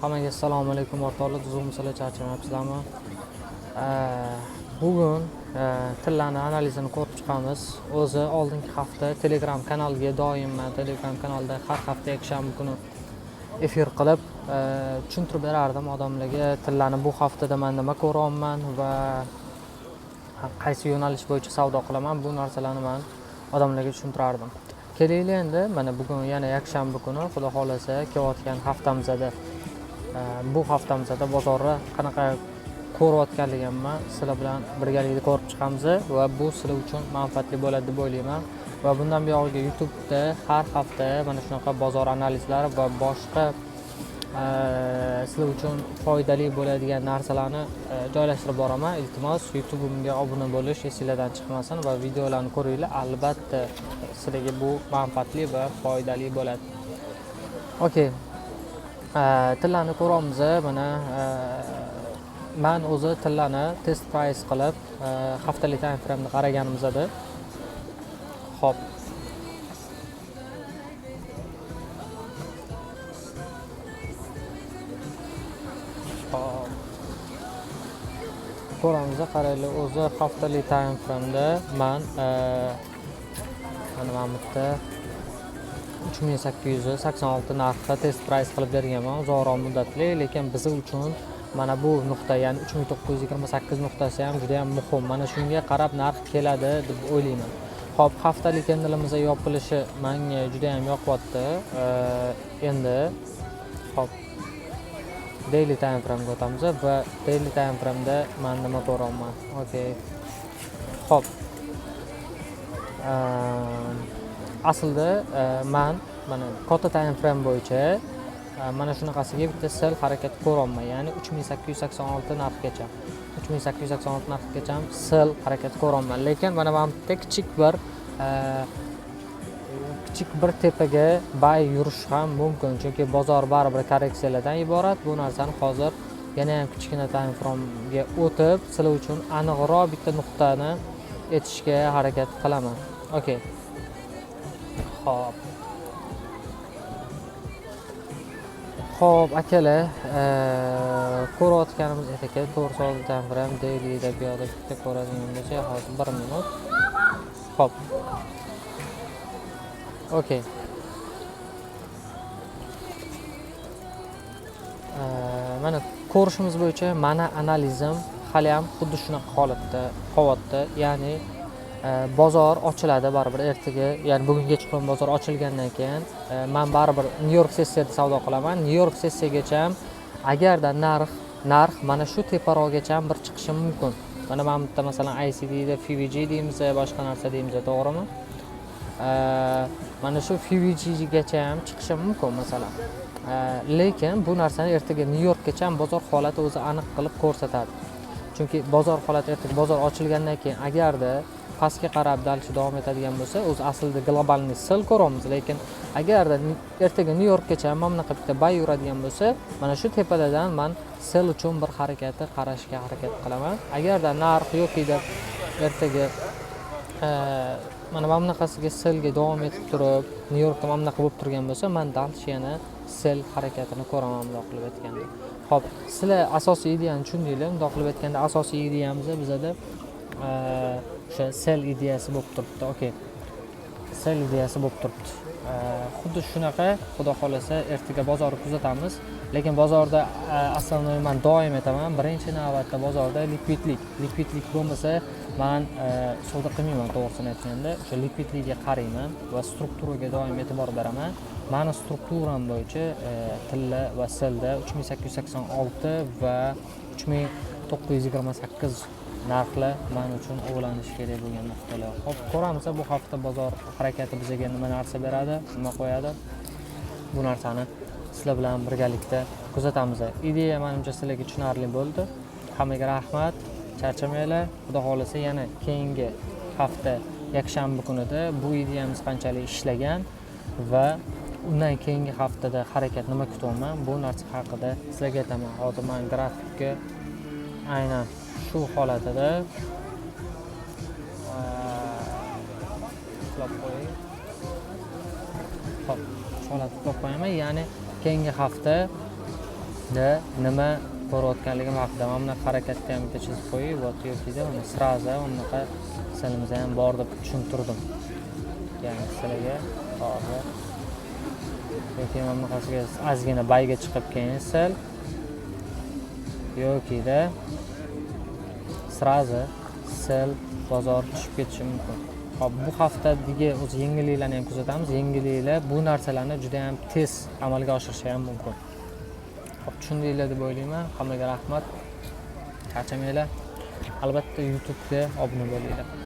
Hammaga assalomu alaykum o'rtoqlar, tuzumsizlar, charchamayapsizlarmi? Bugun tillarni analizini ko'rib chiqamiz. O'zi oldingi hafta Telegram kanaliga doimman Telegram kanalida har hafta yakshanba kuni efir qilib tushuntirib berardim odamlarga tillarni bu haftada men nima ko'ryapman va qaysi yo'nalish bo'yicha savdo qilaman, bu narsalarni men odamlarga tushuntirardim. Kelaylik endi mana bugun yana yakshanba kuni, xudo xolasa kelayotgan haftamizda bu haftamizda bozorni qanaqa ko'rayotganligimni sizlar bilan birgalikda ko'rib chiqamiz va bu sizlar uchun manfaatli bo'ladi deb o'ylayman. Va bundan buyog'iga YouTube'da har hafta mana shunaqa bozor analizlari va boshqa sizlar uchun foydali bo'ladigan narsalarni joylashtirib boraman. Iltimos YouTube'imga obuna bo'lish esingizdan chiqmasin va videolarni ko'ringlar. Albatta sizlarga bu manfaatli va foydali bo'ladi. Okey. Tillarni ko'ramiz. Mana men o'zi tillarni test price qilib haftalik time frame'ni qaraganimizda xo'p ko'ramiz. Qaraylik, o'zi haftalik time frame'da men mana bu yerda 3886 narxda test price qilib berganman, uzoqroq muddatli, lekin biz uchun mana bu nuqta, ya'ni 3928 nuqtasi ham juda ham muhim. Mana shunga qarab narx keladi deb o'ylayman. Xo'p, haftalik kendilimizga yopilishi menga juda ham yoqyapti. Endi xo'p, daily time frame ga o'tamiz va daily time frame da men nima ko'raman. Okey. Xo'p. Aslida men mana katta time frame bo'yicha mana shunaqasiga bitta sell harakat ko'ryapman, ya'ni 3886 narxgacha. 3886 narxgacha sell harakat ko'ryapman, lekin mana bu yerda kichik bir tepaga buy yurish ham mumkin, chunki bozor baribir korreksiyalardan iborat. Bu narsani hozir yana ham kichkina time frame ga o'tib, sizlar uchun aniqroq bitta nuqtani aytishga harakat qilaman. Okey. Xo'p, akalar, ko'rayotganimiz ekan, to'g'ri time frame daily deb yo'lda bitta ko'radigan bo'lsa, hozir 1 minut. Xo'p. Okey. Mana ko'rishimiz bo'yicha mana analizim hali ham xuddi shunaqa holatda qolyapti, ya'ni bozor ochiladi baribir ertaga, ya'ni bugun kechqurun bozor ochilgandan keyin men baribir New York sessiyada savdo qilaman. New York sessiyagacha agarda narx mana shu teparoqgacha bir chiqishi mumkin. Mana bu yerda masalan ICD da FVG deymiz, boshqa narsa deymiz, to'g'rimi? Mana shu FVG gacha ham chiqishi mumkin masalan. Lekin bu narsani ertaga New Yorkgacha bozor holati o'zi aniq qilib ko'rsatadi. Chunki bozor holati ertaga bozor ochilgandan keyin agarda pastga qarab dalchi davom etadigan bo'lsa, o'zi aslida globalni sell ko'ramiz, lekin agarda ertaga New Yorkgacha mana bunaqa bitta buy yuradigan bo'lsa, mana shu tepadan men sell uchun bir harakatni qarashga harakat qilaman. Agarda narx yo'ki deb ertaga mana bunaqasiga sellga davom etib turib, New Yorkda mana bunaqa bo'lib turgan bo'lsa, men dalchi yana sell harakatini ko'raman bundoq qilib aytganda. Xo'p, sizlar asosiy ideyani tushundinglar. Bundoq qilib aytganda asosiy ideyamiz bizda o'sha sell ideyasi bo'lib turibdi. Okey. Sell ideyasi bo'lib turibdi. Xuddi shunaqa, xudo xolasa ertaga bozorni kuzatamiz, lekin bozorda aslan men doim aytaman, birinchi navbatda bozorda likvidlik bo'lmasa, men savdo qilmayman, to'g'risini aytganda. O'sha likvidlikka qarayman va strukturaga doim e'tibor beraman. Meni strukturam bo'yicha tilla va selda 3886 va 3928 narxlar men uchun o'ylanish kerak bo'lgan nuqtalar. Xo'p, ko'ramiz bu hafta bozor harakati bizga nima narsa beradi, nima qo'yadi. Bu narsani sizlar bilan birgalikda kuzatamiz. Ideya menimcha sizlarga tushunarli bo'ldi. Hammaga rahmat. Charchamanglar. Xudo xolasa yana keyingi hafta yakshanba kunida bu ideyamiz qanchalik ishlagan va undan keyingi haftada harakat nima kutyapman, bu narsa haqida sizlarga aytaman. Hozir men grafikka aynan shu holatida uxlab qo'ying. Xo'p, holatni qo'yaman, ya'ni keyingi hafta nima ko'rayotganligim haqida mana bunaqa harakatni ham bitta chizib qo'yib, вот yokida uni sraza unaqa silimiz ham bor deb tushuntirdim. Ya'ni sizlarga hozir yoki mana bunaqasiga ozgina bayga chiqib keyin sil yokida sraza sil bozor tushib ketishi mumkin. Hop, bu haftadagi o'z yengilliklarni ham kuzatamiz. Yengilliklar bu narsalarni juda ham tez amalga oshirishi ham mumkin. Hop, tushundinglar deb o'ylayman. Hammaga rahmat. Charchamanglar. Albatta YouTube'ga obuna bo'linglar.